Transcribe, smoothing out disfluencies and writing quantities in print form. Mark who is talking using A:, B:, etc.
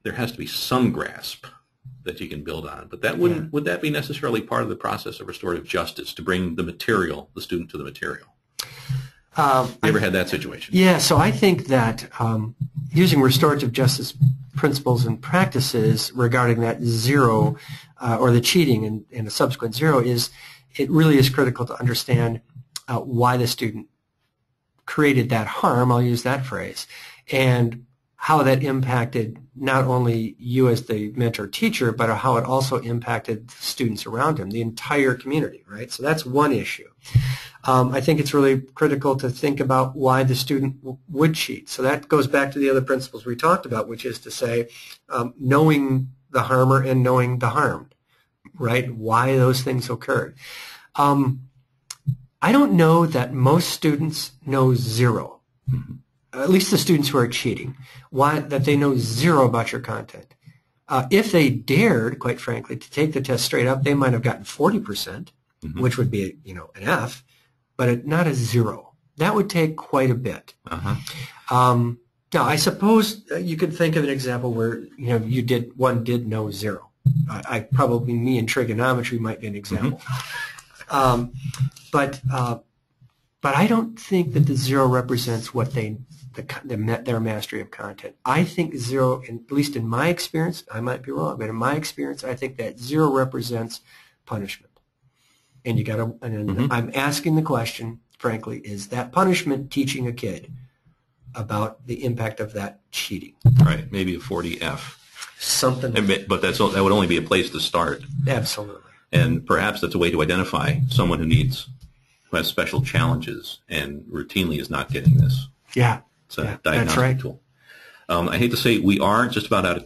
A: there has to be some grasp that you can build on. But that wouldn't, would that be necessarily part of the process of restorative justice, to bring the student to the material? You ever had that situation?
B: Yeah, so I think that using restorative justice principles and practices regarding that zero or the cheating and a subsequent zero it really is critical to understand why the student created that harm, I'll use that phrase, and how that impacted not only you as the mentor teacher, but how it also impacted the students around him, the entire community, right? So that's one issue. I think it's really critical to think about why the student would cheat. So that goes back to the other principles we talked about, which is to say knowing the harmer and knowing the harmed, right? Why those things occurred. I don't know that most students know zero. At least the students who are cheating, that they know zero about your content. If they dared, quite frankly, to take the test straight up, they might have gotten 40%, which would be, an F, but not a zero. That would take quite a bit. Now, I suppose you could think of an example where one did know zero. Probably me in trigonometry might be an example. But I don't think that the zero represents what their mastery of content. I think zero, at least in my experience, I might be wrong, but in my experience, I think that zero represents punishment. And I'm asking the question, frankly, is that punishment teaching a kid about the impact of that cheating?
A: Right, maybe a 40F.
B: Something.
A: But that would only be a place to start.
B: Absolutely.
A: And perhaps that's a way to identify someone who has special challenges and routinely is not getting this.
B: Yeah.
A: It's a diagnostic
B: that's right.
A: tool. I hate to say we are just about out of